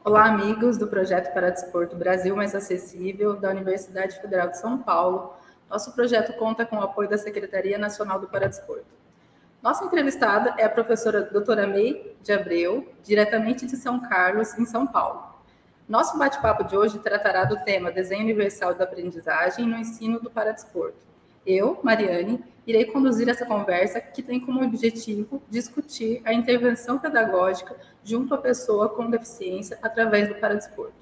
Olá, amigos do Projeto Paradesporto Brasil Mais Acessível, da Universidade Federal de São Paulo. Nosso projeto conta com o apoio da Secretaria Nacional do Paradesporto. Nossa entrevistada é a professora doutora May de Abreu, diretamente de São Carlos, em São Paulo. Nosso bate-papo de hoje tratará do tema Desenho Universal da Aprendizagem no Ensino do Paradesporto. Eu, Mariane, irei conduzir essa conversa que tem como objetivo discutir a intervenção pedagógica junto à pessoa com deficiência através do paradesporto.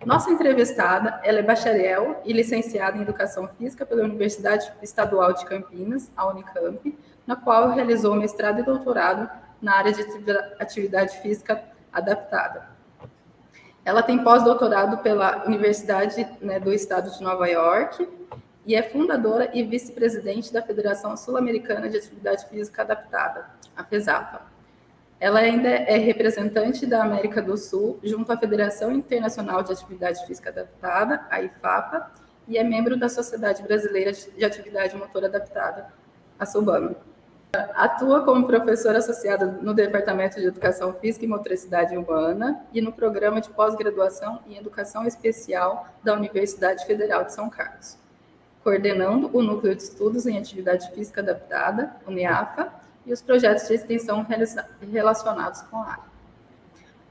Nossa entrevistada, ela é bacharel e licenciada em Educação Física pela Universidade Estadual de Campinas, a Unicamp, na qual realizou mestrado e doutorado na área de atividade física adaptada. Ela tem pós-doutorado pela Universidade do Estado de Nova York e é fundadora e vice-presidente da Federação Sul-Americana de Atividade Física Adaptada, a FESAPA. Ela ainda é representante da América do Sul junto à Federação Internacional de Atividade Física Adaptada, a IFAPA, e é membro da Sociedade Brasileira de Atividade Motora Adaptada, a SUBAMA. Atua como professora associada no Departamento de Educação Física e Motricidade Humana e no Programa de Pós-Graduação em Educação Especial da Universidade Federal de São Carlos, coordenando o Núcleo de Estudos em Atividade Física Adaptada, o NEAFA, e os projetos de extensão relacionados com a área.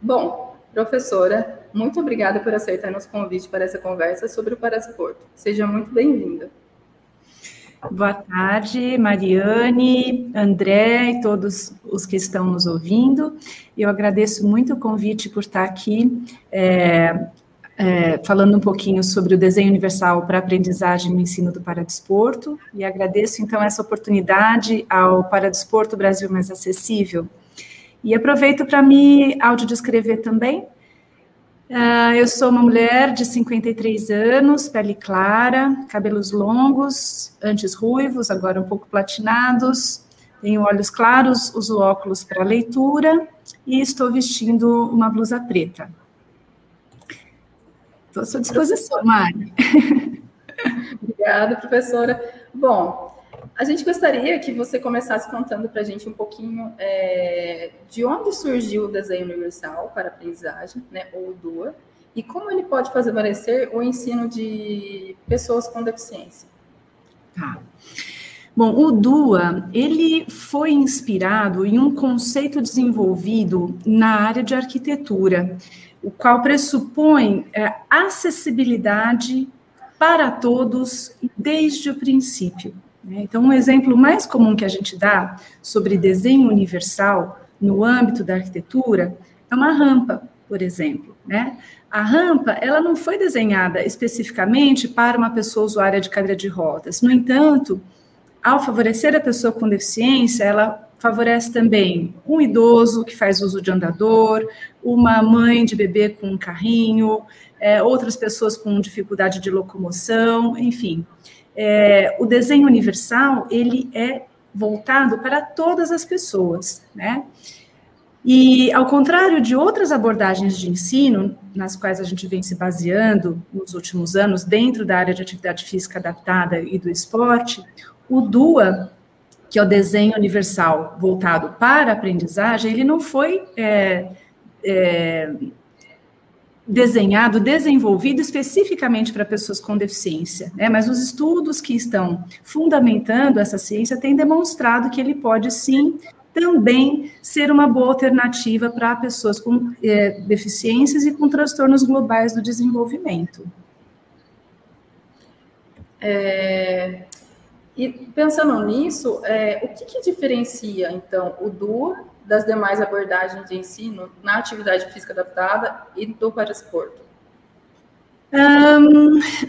Bom, professora, muito obrigada por aceitar nosso convite para essa conversa sobre o paradesporto. Seja muito bem-vinda. Boa tarde, Mariane, André e todos os que estão nos ouvindo. Eu agradeço muito o convite por estar aqui falando um pouquinho sobre o desenho universal para a aprendizagem no ensino do paradesporto, e agradeço, então, essa oportunidade ao Paradesporto Brasil Mais Acessível. E aproveito para me audiodescrever também. Eu sou uma mulher de 53 anos, pele clara, cabelos longos, antes ruivos, agora um pouco platinados, tenho olhos claros, uso óculos para leitura e estou vestindo uma blusa preta. Estou à sua disposição, Mari. Obrigada, professora. Bom, a gente gostaria que você começasse contando para a gente um pouquinho de onde surgiu o Desenho Universal para a Aprendizagem, ou o DUA, e como ele pode fazer valer o ensino de pessoas com deficiência. Tá. Bom, o DUA, ele foi inspirado em um conceito desenvolvido na área de arquitetura, o qual pressupõe acessibilidade para todos desde o princípio. Então, um exemplo mais comum que a gente dá sobre desenho universal no âmbito da arquitetura é uma rampa, por exemplo. A rampa, ela não foi desenhada especificamente para uma pessoa usuária de cadeira de rodas. No entanto, ao favorecer a pessoa com deficiência, ela favorece também um idoso que faz uso de andador, uma mãe de bebê com um carrinho, outras pessoas com dificuldade de locomoção, enfim. O desenho universal, ele é voltado para todas as pessoas, E, ao contrário de outras abordagens de ensino, nas quais a gente vem se baseando nos últimos anos, dentro da área de atividade física adaptada e do esporte, o DUA, que é o desenho universal voltado para a aprendizagem, ele não foi desenvolvido especificamente para pessoas com deficiência, mas os estudos que estão fundamentando essa ciência têm demonstrado que ele pode, sim, também ser uma boa alternativa para pessoas com deficiências e com transtornos globais do desenvolvimento. E pensando nisso, o que diferencia, então, o DUA das demais abordagens de ensino na atividade física adaptada e do paradesporto?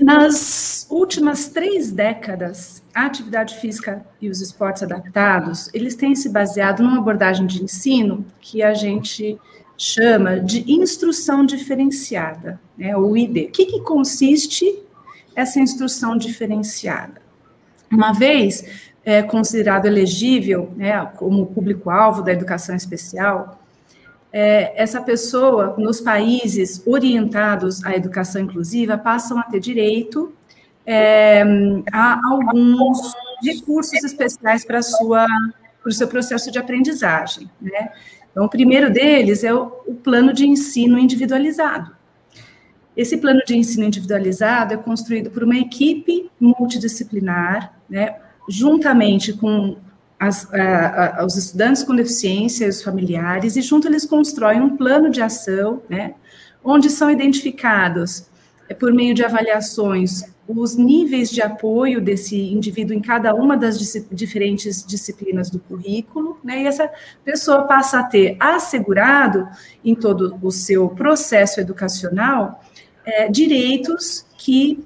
Nas últimas 3 décadas, a atividade física e os esportes adaptados, eles têm se baseado numa abordagem de ensino que a gente chama de instrução diferenciada, o ID. O que consiste essa instrução diferenciada? Uma vez considerado elegível, como público-alvo da educação especial, essa pessoa, nos países orientados à educação inclusiva, passam a ter direito a alguns recursos especiais para o seu processo de aprendizagem, Então, o primeiro deles é o plano de ensino individualizado. Esse plano de ensino individualizado é construído por uma equipe multidisciplinar, né, juntamente com os estudantes com deficiência e os familiares, e junto eles constroem um plano de ação, né, onde são identificados, por meio de avaliações, os níveis de apoio desse indivíduo em cada uma das diferentes disciplinas do currículo, né, e essa pessoa passa a ter assegurado, em todo o seu processo educacional, direitos que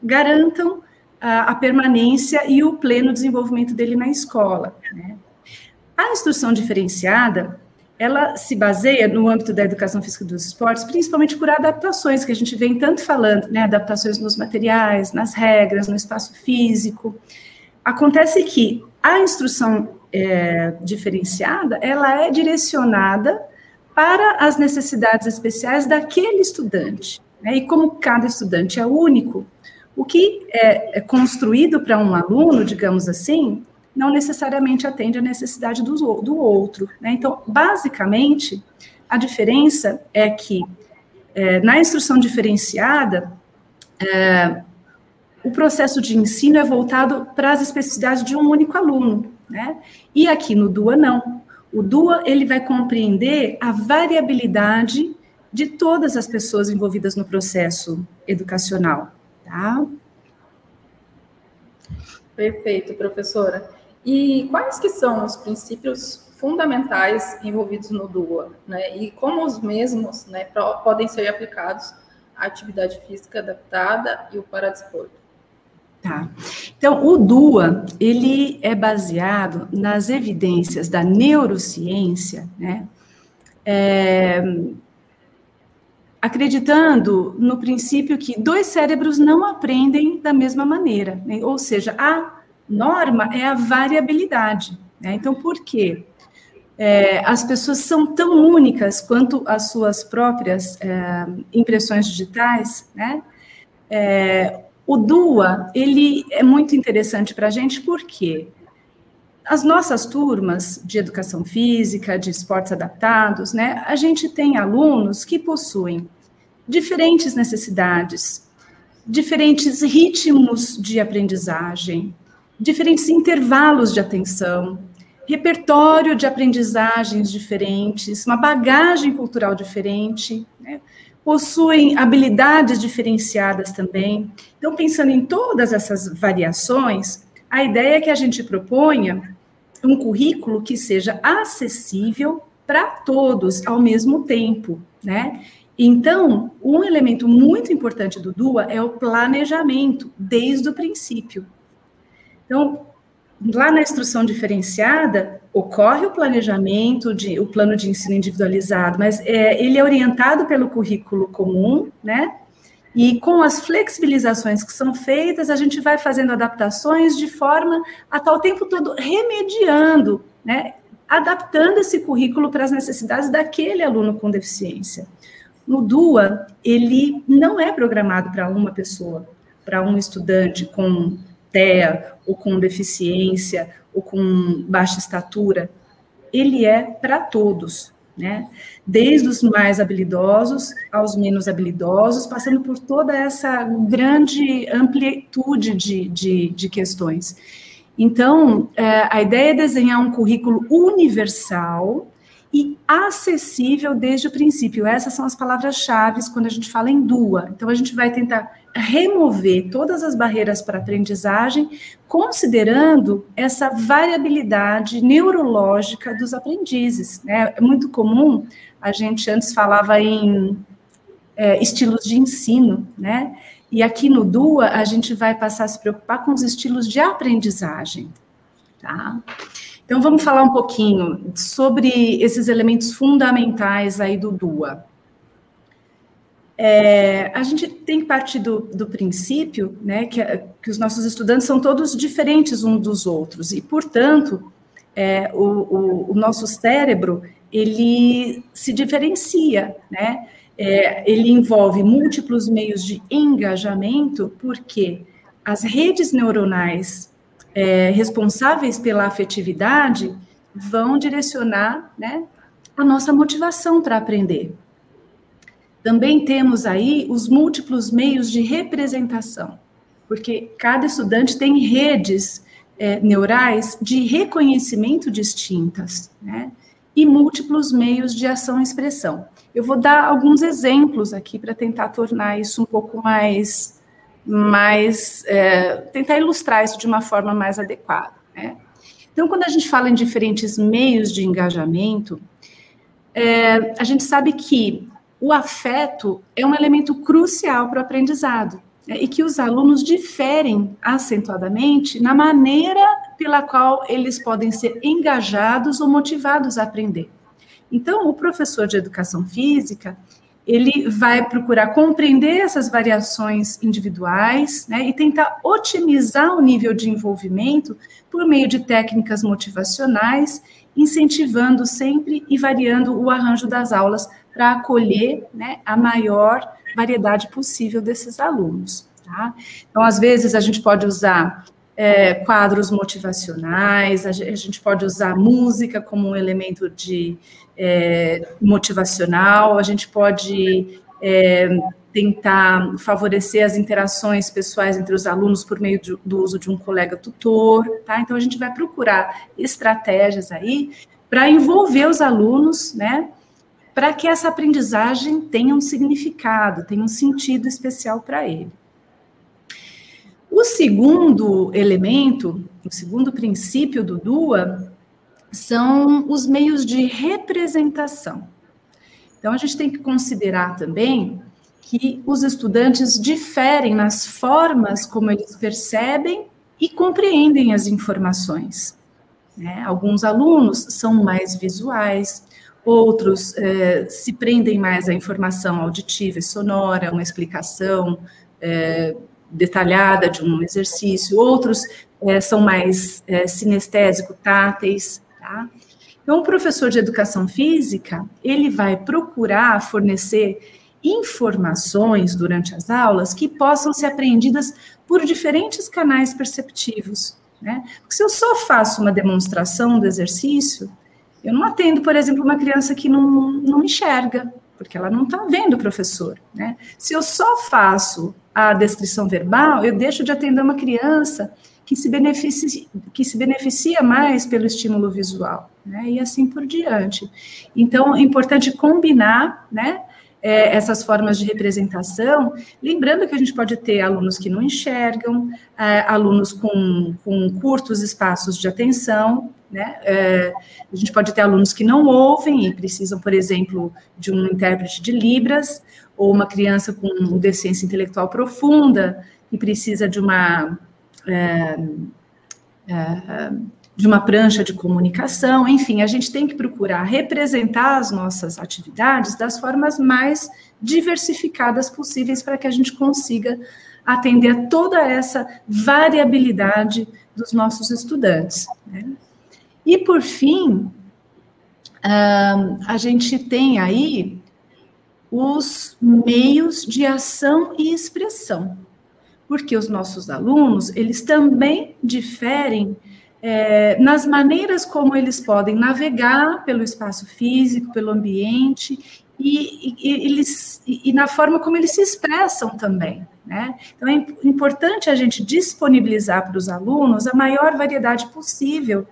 garantam a permanência e o pleno desenvolvimento dele na escola, né. A instrução diferenciada, ela se baseia no âmbito da educação física e dos esportes, principalmente por adaptações, que a gente vem tanto falando, né, adaptações nos materiais, nas regras, no espaço físico. Acontece que a instrução diferenciada, ela é direcionada para as necessidades especiais daquele estudante, né, e como cada estudante é único, o que é construído para um aluno, digamos assim, não necessariamente atende à necessidade do outro, né? Então, basicamente, a diferença é que, na instrução diferenciada, o processo de ensino é voltado para as especificidades de um único aluno, né? E aqui no DUA, não. O DUA, ele vai compreender a variabilidade de todas as pessoas envolvidas no processo educacional, tá? Perfeito, professora. E quais que são os princípios fundamentais envolvidos no DUA, né? E como os mesmos, né, podem ser aplicados à atividade física adaptada e o paradesporto? Tá. Então, o DUA, ele é baseado nas evidências da neurociência, né? Acreditando no princípio que dois cérebros não aprendem da mesma maneira, né? Ou seja, a norma é a variabilidade, né? Então, por quê? As pessoas são tão únicas quanto as suas próprias impressões digitais, né? O DUA, ele é muito interessante para a gente, porque as nossas turmas de educação física, de esportes adaptados, né? A gente tem alunos que possuem diferentes necessidades, diferentes ritmos de aprendizagem, diferentes intervalos de atenção, repertório de aprendizagens diferentes, uma bagagem cultural diferente, né? Possuem habilidades diferenciadas também. Então, pensando em todas essas variações, a ideia é que a gente proponha um currículo que seja acessível para todos ao mesmo tempo, né? Então, um elemento muito importante do DUA é o planejamento, desde o princípio. Então, lá na instrução diferenciada, ocorre o planejamento, o plano de ensino individualizado, mas ele é orientado pelo currículo comum, né? E com as flexibilizações que são feitas, a gente vai fazendo adaptações de forma a estar o tempo todo remediando, né? Adaptando esse currículo para as necessidades daquele aluno com deficiência. No DUA, ele não é programado para uma pessoa, para um estudante com TEA, ou com deficiência, ou com baixa estatura. Ele é para todos, né? Desde os mais habilidosos aos menos habilidosos, passando por toda essa grande amplitude de questões. Então, a ideia é desenhar um currículo universal e acessível desde o princípio. Essas são as palavras-chave quando a gente fala em DUA. Então, a gente vai tentar remover todas as barreiras para a aprendizagem, considerando essa variabilidade neurológica dos aprendizes, né? É muito comum, a gente antes falava em estilos de ensino, né? E aqui no DUA, a gente vai passar a se preocupar com os estilos de aprendizagem, tá? Então, vamos falar um pouquinho sobre esses elementos fundamentais aí do DUA. A gente tem que partir do princípio, né, que os nossos estudantes são todos diferentes uns dos outros, e, portanto, o nosso cérebro, ele se diferencia, né? Ele envolve múltiplos meios de engajamento, porque as redes neuronais responsáveis pela afetividade vão direcionar, né, a nossa motivação para aprender. Também temos aí os múltiplos meios de representação, porque cada estudante tem redes neurais de reconhecimento distintas, né? E múltiplos meios de ação e expressão. Eu vou dar alguns exemplos aqui para tentar tornar isso um pouco tentar ilustrar isso de uma forma mais adequada, né? Então, quando a gente fala em diferentes meios de engajamento, a gente sabe que o afeto é um elemento crucial para o aprendizado, né, e que os alunos diferem acentuadamente na maneira pela qual eles podem ser engajados ou motivados a aprender. Então, o professor de educação física, ele vai procurar compreender essas variações individuais, né, e tentar otimizar o nível de envolvimento por meio de técnicas motivacionais, incentivando sempre e variando o arranjo das aulas para acolher, né, a maior variedade possível desses alunos. Tá? Então, às vezes, a gente pode usar quadros motivacionais, a gente pode usar música como um elemento de motivacional, a gente pode tentar favorecer as interações pessoais entre os alunos por meio do uso de um colega tutor, tá? Então, a gente vai procurar estratégias aí para envolver os alunos, né, para que essa aprendizagem tenha um significado, tenha um sentido especial para ele. O segundo elemento, o segundo princípio do DUA, são os meios de representação. Então, a gente tem que considerar também que os estudantes diferem nas formas como eles percebem e compreendem as informações, né? Alguns alunos são mais visuais, outros se prendem mais à informação auditiva e sonora, uma explicação detalhada de um exercício, outros são mais sinestésico-táteis, tá? Então, o professor de educação física, ele vai procurar fornecer informações durante as aulas que possam ser aprendidas por diferentes canais perceptivos, né? Porque se eu só faço uma demonstração do exercício, eu não atendo, por exemplo, uma criança que não enxerga, porque ela não está vendo o professor, né? Se eu só faço a descrição verbal, eu deixo de atender uma criança que se beneficia mais pelo estímulo visual, né? E assim por diante. Então, é importante combinar, né, essas formas de representação, lembrando que a gente pode ter alunos que não enxergam, alunos com curtos espaços de atenção, né? A gente pode ter alunos que não ouvem e precisam, por exemplo, de um intérprete de Libras, ou uma criança com deficiência intelectual profunda e precisa de uma prancha de comunicação. Enfim, a gente tem que procurar representar as nossas atividades das formas mais diversificadas possíveis para que a gente consiga atender a toda essa variabilidade dos nossos estudantes, né? E, por fim, a gente tem aí os meios de ação e expressão, porque os nossos alunos, eles também diferem nas maneiras como eles podem navegar pelo espaço físico, pelo ambiente, e na forma como eles se expressam também, né? Então, é importante a gente disponibilizar para os alunos a maior variedade possível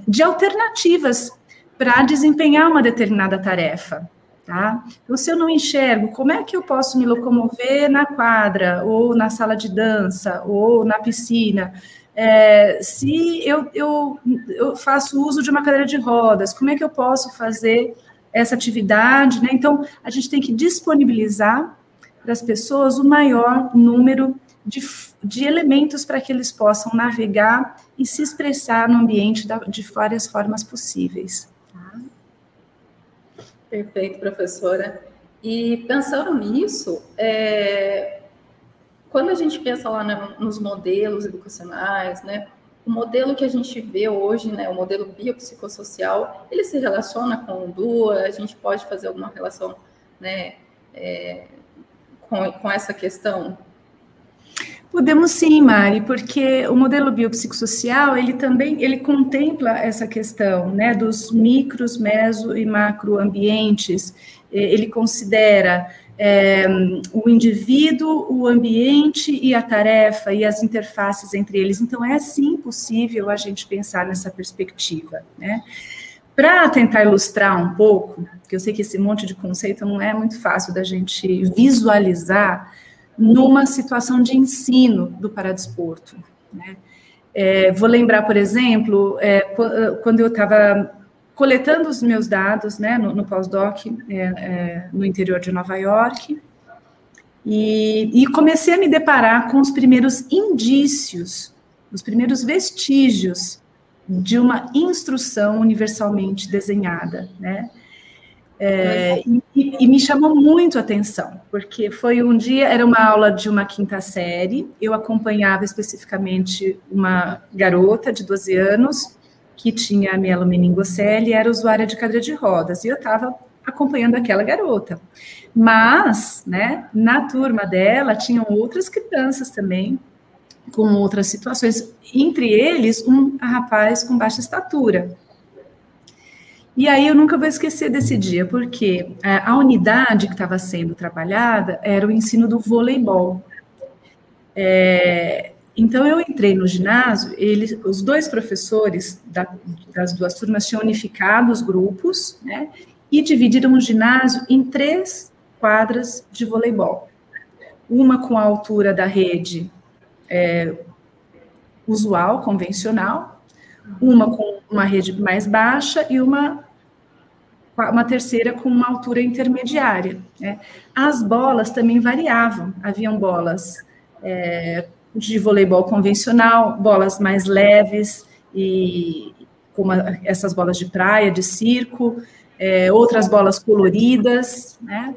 de alternativas para desempenhar uma determinada tarefa, tá? Então, se eu não enxergo, como é que eu posso me locomover na quadra, ou na sala de dança, ou na piscina? Se eu faço uso de uma cadeira de rodas, como é que eu posso fazer essa atividade, né? Então, a gente tem que disponibilizar para as pessoas o maior número de elementos para que eles possam navegar e se expressar no ambiente de várias formas possíveis. Tá? Perfeito, professora. E pensando nisso, quando a gente pensa lá nos modelos educacionais, né, o modelo que a gente vê hoje, né, o modelo biopsicossocial, ele se relaciona com o DUA? A gente pode fazer alguma relação, né, com essa questão? Podemos sim, Mari, porque o modelo biopsicossocial, ele contempla essa questão, né, dos micros, meso e macroambientes. Ele considera o indivíduo, o ambiente e a tarefa e as interfaces entre eles. Então, é sim possível a gente pensar nessa perspectiva, né? Para tentar ilustrar um pouco, porque eu sei que esse monte de conceito não é muito fácil da gente visualizar numa situação de ensino do paradesporto, né? Vou lembrar, por exemplo, quando eu estava coletando os meus dados, né, no pós-doc, no interior de Nova York, e comecei a me deparar com os primeiros indícios, os primeiros vestígios de uma instrução universalmente desenhada, né? E me chamou muito a atenção, porque foi um dia, era uma aula de uma quinta série, eu acompanhava especificamente uma garota de 12 anos, que tinha mielomeningocele e era usuária de cadeira de rodas, e eu estava acompanhando aquela garota. Mas, né, na turma dela, tinham outras crianças também, com outras situações, entre eles, um rapaz com baixa estatura. E aí eu nunca vou esquecer desse dia, porque a unidade que estava sendo trabalhada era o ensino do voleibol. Então eu entrei no ginásio, os dois professores das duas turmas tinham unificado os grupos, né, e dividiram o ginásio em 3 quadras de voleibol. Uma com a altura da rede usual, convencional, uma com uma rede mais baixa e uma terceira com uma altura intermediária, né? As bolas também variavam, haviam bolas de voleibol convencional, bolas mais leves, e como essas bolas de praia, de circo, outras bolas coloridas, né?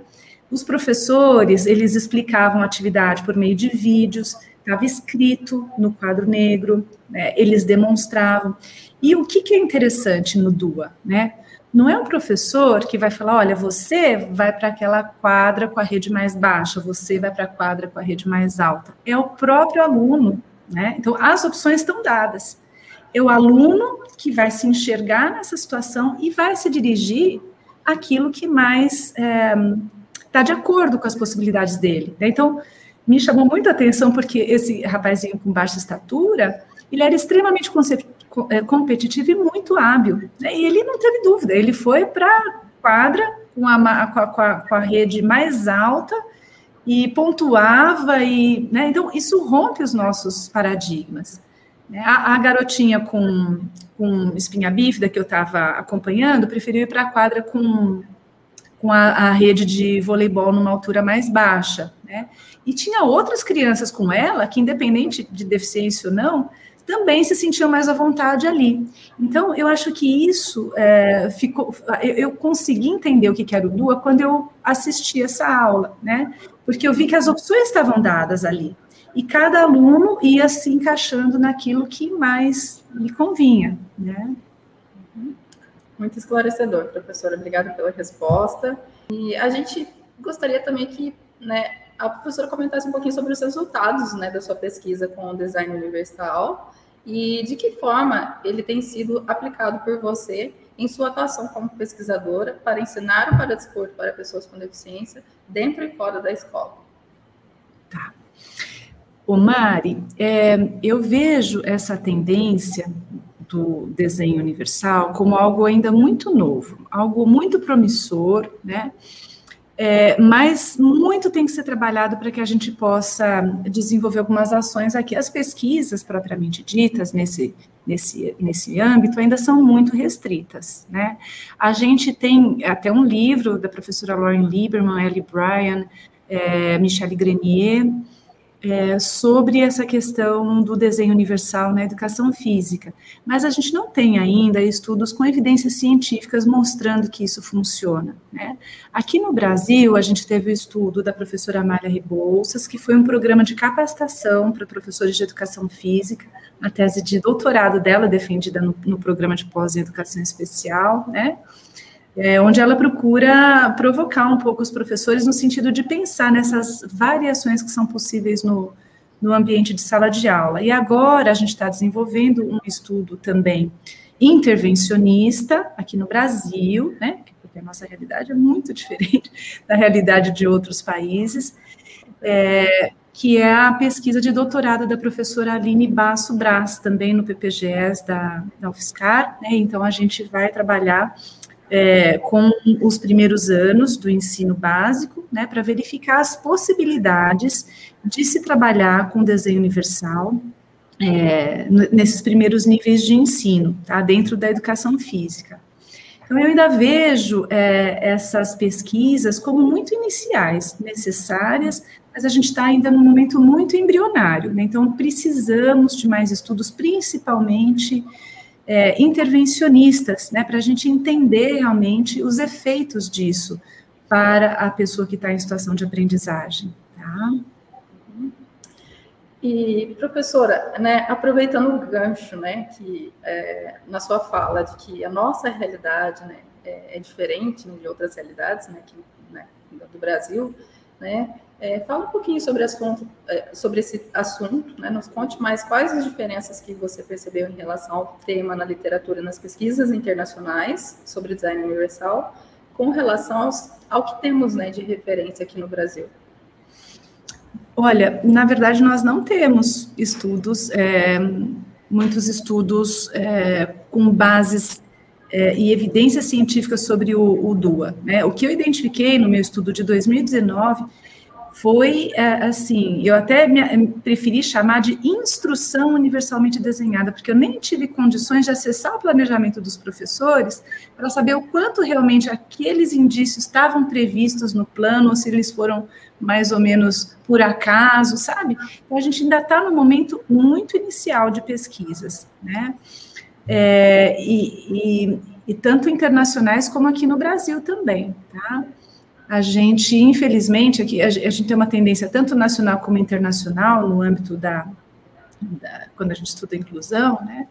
Os professores, eles explicavam a atividade por meio de vídeos, estava escrito no quadro negro, né? Eles demonstravam. E o que é interessante no DUA, né? Não é um professor que vai falar, olha, você vai para aquela quadra com a rede mais baixa, você vai para a quadra com a rede mais alta. É o próprio aluno, né? Então, as opções estão dadas. É o aluno que vai se enxergar nessa situação e vai se dirigir àquilo que mais está de acordo com as possibilidades dele, né? Então, me chamou muito a atenção porque esse rapazinho com baixa estatura, ele era extremamente competitivo e muito hábil, né? E ele não teve dúvida, ele foi para a quadra com a rede mais alta e pontuava, né? Então isso rompe os nossos paradigmas, né? A garotinha com espinha bífida que eu estava acompanhando preferiu ir para a quadra com a rede de voleibol numa altura mais baixa, né? E tinha outras crianças com ela que, independente de deficiência ou não, também se sentiam mais à vontade ali. Então, eu acho que isso ficou... Eu consegui entender o que era o DUA quando eu assisti essa aula, né? Porque eu vi que as opções estavam dadas ali. E cada aluno ia se encaixando naquilo que mais lhe convinha, né? Muito esclarecedor, professora. Obrigada pela resposta. E a gente gostaria também que, né, a professora comentasse um pouquinho sobre os resultados, né, da sua pesquisa com o design universal e de que forma ele tem sido aplicado por você em sua atuação como pesquisadora para ensinar o paradesporto para pessoas com deficiência dentro e fora da escola. Tá. Ô Mari, eu vejo essa tendência do desenho universal como algo ainda muito novo, algo muito promissor, né? Mas muito tem que ser trabalhado para que a gente possa desenvolver algumas ações aqui. As pesquisas propriamente ditas nesse âmbito ainda são muito restritas, né? A gente tem até um livro da professora Lauren Lieberman, Ellie Bryan, Michelle Grenier, sobre essa questão do desenho universal na educação física, mas a gente não tem ainda estudos com evidências científicas mostrando que isso funciona, né? Aqui no Brasil, a gente teve o estudo da professora Amália Rebouças, que foi um programa de capacitação para professores de educação física, a tese de doutorado dela defendida no programa de pós em educação especial, né? Onde ela procura provocar um pouco os professores no sentido de pensar nessas variações que são possíveis no no ambiente de sala de aula. E agora a gente está desenvolvendo um estudo também intervencionista aqui no Brasil, né, porque a nossa realidade é muito diferente da realidade de outros países, que é a pesquisa de doutorado da professora Aline Basso Braz, também no PPGS da UFSCar, né, então a gente vai trabalhar com os primeiros anos do ensino básico, né, para verificar as possibilidades de se trabalhar com desenho universal nesses primeiros níveis de ensino, tá, dentro da educação física. Então, eu ainda vejo essas pesquisas como muito iniciais, necessárias, mas a gente está ainda num momento muito embrionário, né, então precisamos de mais estudos, principalmente intervencionistas, né, para a gente entender realmente os efeitos disso para a pessoa que está em situação de aprendizagem, tá? E, professora, né, aproveitando o gancho, né, que na sua fala de que a nossa realidade, né, é diferente, né, de outras realidades, né, do Brasil, né, fala um pouquinho sobre esse assunto, né, nos conte mais quais as diferenças que você percebeu em relação ao tema na literatura, nas pesquisas internacionais sobre design universal, com relação ao que temos, né, de referência aqui no Brasil. Olha, na verdade, nós não temos estudos, muitos estudos com bases e evidências científicas sobre o DUA, né? O que eu identifiquei no meu estudo de 2019 foi, assim, eu até preferi chamar de instrução universalmente desenhada, porque eu nem tive condições de acessar o planejamento dos professores para saber o quanto realmente aqueles indícios estavam previstos no plano, ou se eles foram mais ou menos por acaso, sabe? Então, a gente ainda está num momento muito inicial de pesquisas, né? E tanto internacionais como aqui no Brasil também, tá? A gente, infelizmente, aqui, a gente tem uma tendência tanto nacional como internacional, no âmbito quando a gente estuda inclusão, né?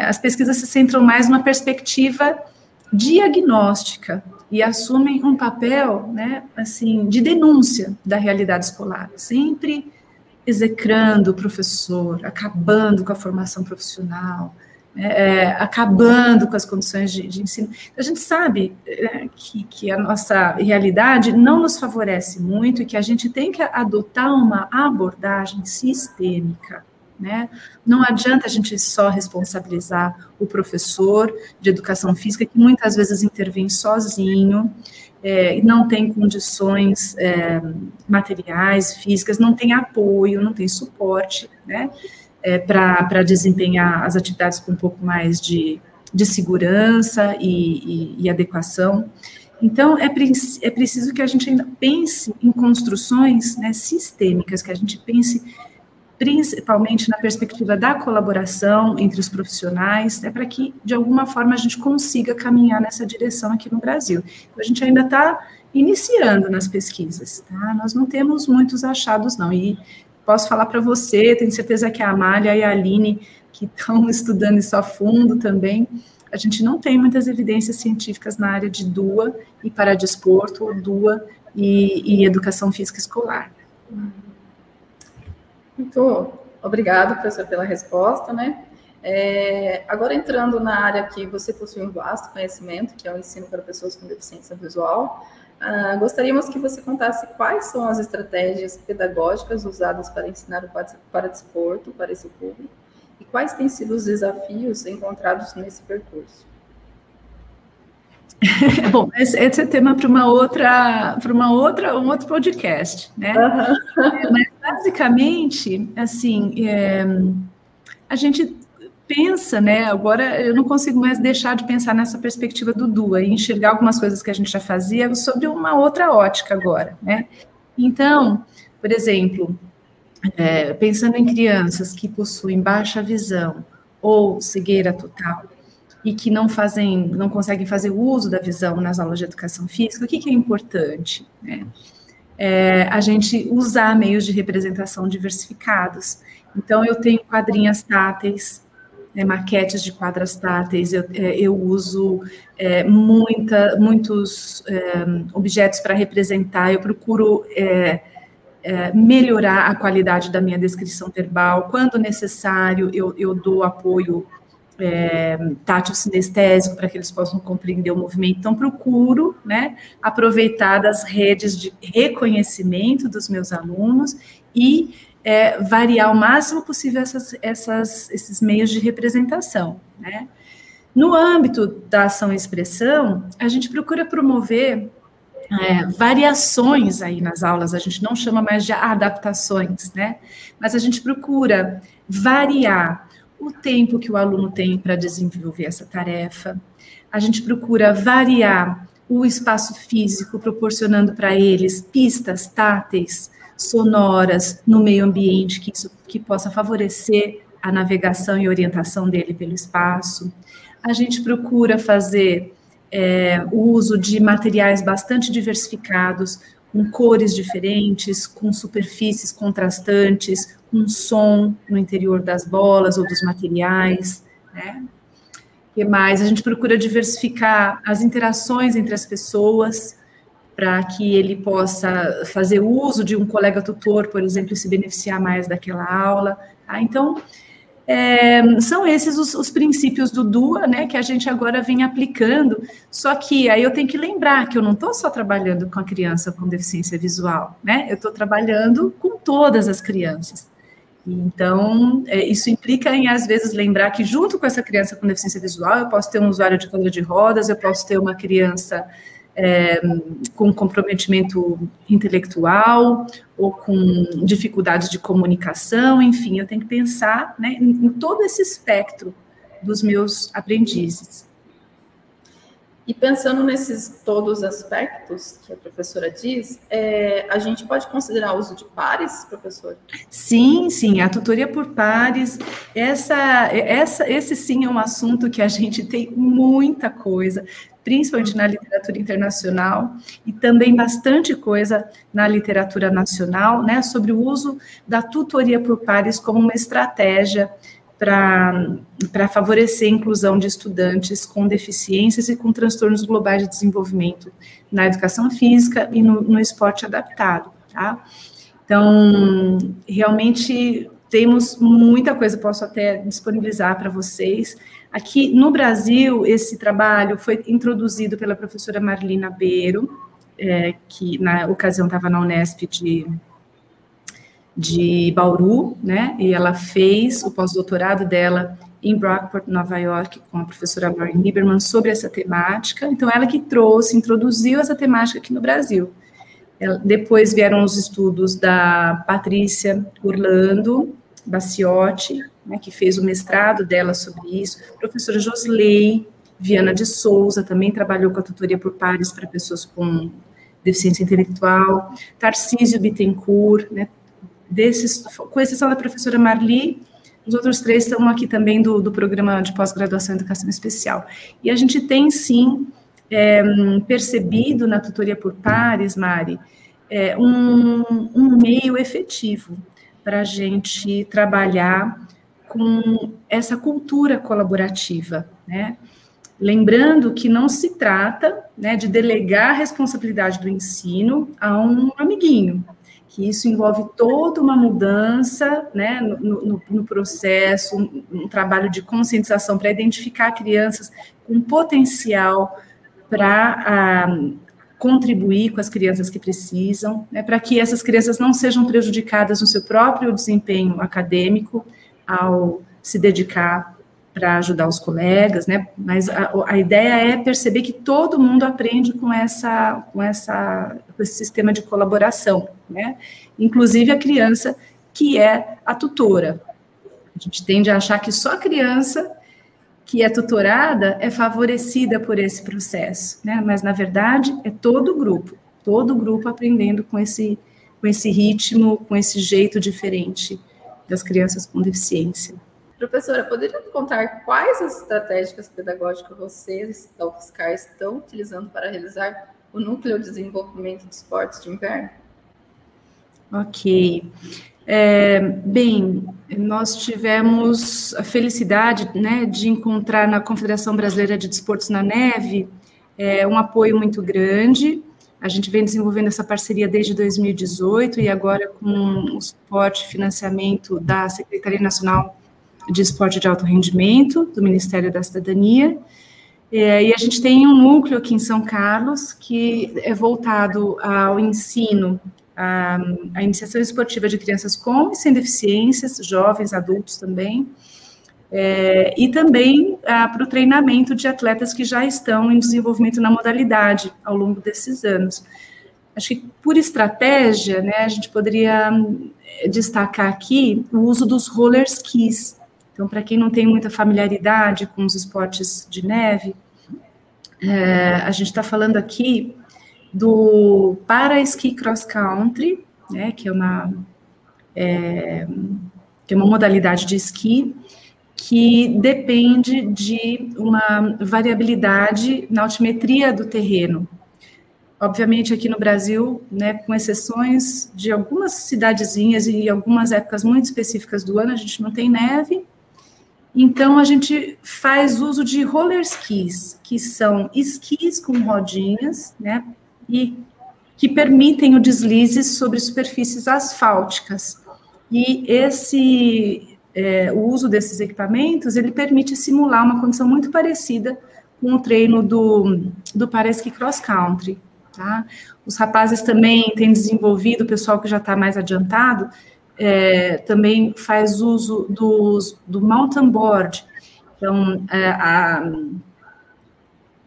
As pesquisas se centram mais numa perspectiva diagnóstica e assumem um papel, né, assim, de denúncia da realidade escolar, sempre execrando o professor, acabando com a formação profissional, acabando com as condições de ensino. A gente sabe que a nossa realidade não nos favorece muito e que a gente tem que adotar uma abordagem sistêmica, né? Não adianta a gente só responsabilizar o professor de educação física, que muitas vezes intervém sozinho, não tem condições materiais, físicas, não tem apoio, não tem suporte, né? Para desempenhar as atividades com um pouco mais de segurança e adequação. Então, é preciso que a gente ainda pense em construções, né, sistêmicas, que a gente pense principalmente na perspectiva da colaboração entre os profissionais, né, para que, de alguma forma, a gente consiga caminhar nessa direção aqui no Brasil. Então, a gente ainda está iniciando nas pesquisas, tá? Nós não temos muitos achados, não, e posso falar para você, tenho certeza que a Amália e a Aline, que estão estudando isso a fundo também, a gente não tem muitas evidências científicas na área de DUA e paradesporto, ou DUA e educação física escolar. Muito obrigada, professor, pela resposta, né? Agora, entrando na área que você possui um vasto conhecimento, que é o ensino para pessoas com deficiência visual, gostaríamos que você contasse quais são as estratégias pedagógicas usadas para ensinar o paradesporto para esse público e quais têm sido os desafios encontrados nesse percurso. Bom, esse é tema para um outro podcast, né? Uhum. Mas basicamente, assim, a gente pensa, né? Agora eu não consigo mais deixar de pensar nessa perspectiva do DUA e enxergar algumas coisas que a gente já fazia sobre uma outra ótica agora, né? Então, por exemplo, pensando em crianças que possuem baixa visão ou cegueira total e que não conseguem fazer uso da visão nas aulas de educação física, o que é importante, né? A gente usar meios de representação diversificados. Então, eu tenho quadrinhas táteis, maquetes de quadras táteis, eu uso muitos objetos para representar, eu procuro melhorar a qualidade da minha descrição verbal. Quando necessário, eu dou apoio tátil-sinestésico para que eles possam compreender o movimento. Então, procuro, né, aproveitar das redes de reconhecimento dos meus alunos e variar o máximo possível esses meios de representação, né? No âmbito da ação e expressão, a gente procura promover variações aí nas aulas, a gente não chama mais de adaptações, né? Mas a gente procura variar o tempo que o aluno tem para desenvolver essa tarefa, a gente procura variar o espaço físico, proporcionando para eles pistas táteis, sonoras, no meio ambiente, que possa favorecer a navegação e orientação dele pelo espaço. A gente procura fazer o uso de materiais bastante diversificados, com cores diferentes, com superfícies contrastantes, com som no interior das bolas ou dos materiais, né? O que mais? A gente procura diversificar as interações entre as pessoas, para que ele possa fazer uso de um colega tutor, por exemplo, e se beneficiar mais daquela aula, tá? Então, são esses os princípios do DUA, né, que a gente agora vem aplicando, só que aí eu tenho que lembrar que eu não estou só trabalhando com a criança com deficiência visual, né, eu estou trabalhando com todas as crianças. Então, isso implica em, às vezes, lembrar que junto com essa criança com deficiência visual, eu posso ter um usuário de cadeira de rodas, eu posso ter uma criança com comprometimento intelectual ou com dificuldades de comunicação, enfim, eu tenho que pensar, né, em todo esse espectro dos meus aprendizes. E pensando nesses todos os aspectos que a professora diz, a gente pode considerar o uso de pares, professora? Sim, sim, a tutoria por pares, esse sim é um assunto que a gente tem muita coisa, principalmente na literatura internacional, e também bastante coisa na literatura nacional, né, sobre o uso da tutoria por pares como uma estratégia para favorecer a inclusão de estudantes com deficiências e com transtornos globais de desenvolvimento na educação física e no esporte adaptado, tá? Então, realmente temos muita coisa, posso até disponibilizar para vocês. Aqui no Brasil, esse trabalho foi introduzido pela professora Marlina Beiro, que na ocasião estava na Unesp de Bauru, né, e ela fez o pós-doutorado dela em Brockport, Nova York, com a professora Lauren Lieberman, sobre essa temática. Então, ela que introduziu essa temática aqui no Brasil. Depois vieram os estudos da Patrícia Orlando Baciotti, né, que fez o mestrado dela sobre isso. A professora Josley Viana de Souza também trabalhou com a tutoria por pares para pessoas com deficiência intelectual. Tarcísio Bittencourt, né, com exceção da professora Marli, os outros três estão aqui também do programa de pós-graduação em educação especial. E a gente tem, sim, percebido na tutoria por pares, Mari, um meio efetivo para a gente trabalhar com essa cultura colaborativa, né? Lembrando que não se trata, né, de delegar a responsabilidade do ensino a um amiguinho, que isso envolve toda uma mudança, né, no processo, um trabalho de conscientização para identificar crianças com potencial para contribuir com as crianças que precisam, né, para que essas crianças não sejam prejudicadas no seu próprio desempenho acadêmico ao se dedicar para ajudar os colegas, né, mas a ideia é perceber que todo mundo aprende com esse sistema de colaboração, né, inclusive a criança que é a tutora. A gente tende a achar que só a criança que é tutorada é favorecida por esse processo, né, mas na verdade é todo o grupo aprendendo com esse ritmo, com esse jeito diferente das crianças com deficiência. Professora, poderia contar quais as estratégias pedagógicas vocês, da UFSCar, estão utilizando para realizar o Núcleo de Desenvolvimento de Esportes de Inverno? Ok. Bem, nós tivemos a felicidade, né, de encontrar na Confederação Brasileira de Desportos na Neve um apoio muito grande A gente vem desenvolvendo essa parceria desde 2018 e agora com o suporte e financiamento da Secretaria Nacional de Esporte de Alto Rendimento, do Ministério da Cidadania. E a gente tem um núcleo aqui em São Carlos que é voltado ao ensino, à iniciação esportiva de crianças com e sem deficiências, jovens, adultos também, e também para o treinamento de atletas que já estão em desenvolvimento na modalidade ao longo desses anos. Acho que, por estratégia, né, a gente poderia destacar aqui o uso dos roller skis. Então, para quem não tem muita familiaridade com os esportes de neve, a gente está falando aqui do para-esqui cross-country, né, que é uma modalidade de esqui que depende de uma variabilidade na altimetria do terreno. Obviamente, aqui no Brasil, né, com exceções de algumas cidadezinhas e algumas épocas muito específicas do ano, a gente não tem neve. Então, a gente faz uso de roller skis, que são esquis com rodinhas, né, e que permitem o deslize sobre superfícies asfálticas. E o uso desses equipamentos, ele permite simular uma condição muito parecida com o treino do para-esqui cross-country, tá? Os rapazes também têm desenvolvido, o pessoal que já está mais adiantado, também faz uso do mountain board. Então,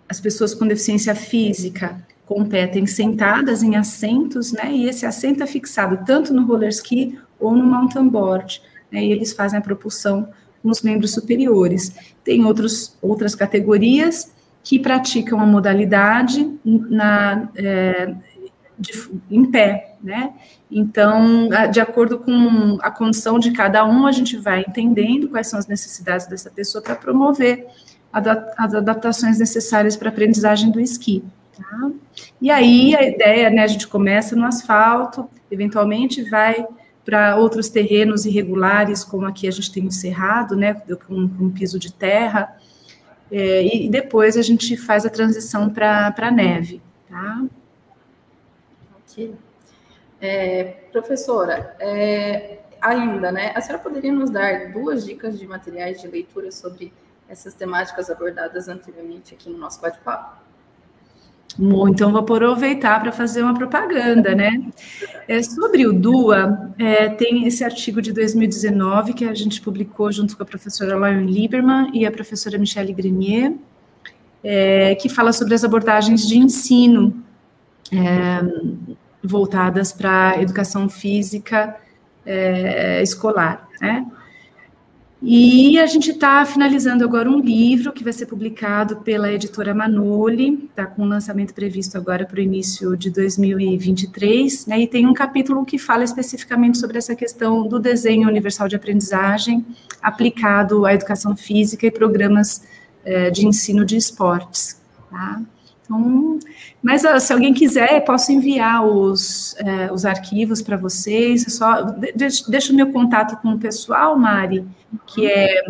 as pessoas com deficiência física competem sentadas em assentos, né, e esse assento é fixado tanto no roller ski ou no mountain board, né, e eles fazem a propulsão com os membros superiores. Tem outras categorias que praticam a modalidade em pé, né? Então, de acordo com a condição de cada um, a gente vai entendendo quais são as necessidades dessa pessoa para promover as adaptações necessárias para a aprendizagem do esqui, tá? E aí, a ideia, né, a gente começa no asfalto, eventualmente vai para outros terrenos irregulares, como aqui a gente tem o cerrado, né, com piso de terra, e depois a gente faz a transição para a neve, tá? Ok. Professora, ainda, né, a senhora poderia nos dar 2 dicas de materiais de leitura sobre essas temáticas abordadas anteriormente aqui no nosso bate-papo? Bom, então vou aproveitar para fazer uma propaganda, né? Sobre o DUA, tem esse artigo de 2019 que a gente publicou junto com a professora Lauren Lieberman e a professora Michelle Grenier, que fala sobre as abordagens de ensino voltadas para a educação física escolar, né? E a gente está finalizando agora um livro que vai ser publicado pela editora Manoli, está com o lançamento previsto agora para o início de 2023, né, e tem um capítulo que fala especificamente sobre essa questão do desenho universal de aprendizagem aplicado à educação física e programas de ensino de esportes, tá? Então, mas se alguém quiser, posso enviar os arquivos para vocês. Deixa o meu contato com o pessoal, Mari, que é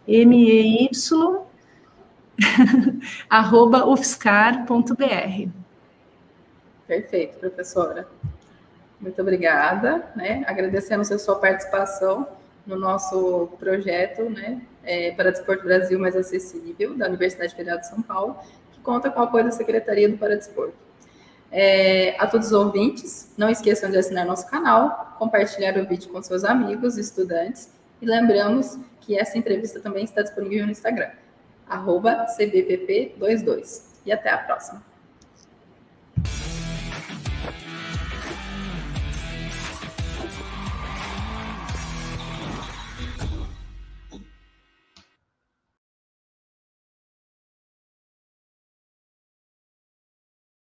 mey@ufscar.br. Perfeito, professora. Muito obrigada, né? Agradecemos a sua participação no nosso projeto, né, Paradesporto Brasil Mais Acessível, da Universidade Federal de São Paulo, que conta com o apoio da Secretaria do Paradesporto. A todos os ouvintes, não esqueçam de assinar nosso canal, compartilhar o vídeo com seus amigos, estudantes, e lembramos que essa entrevista também está disponível no Instagram, @cbpp22. E até a próxima.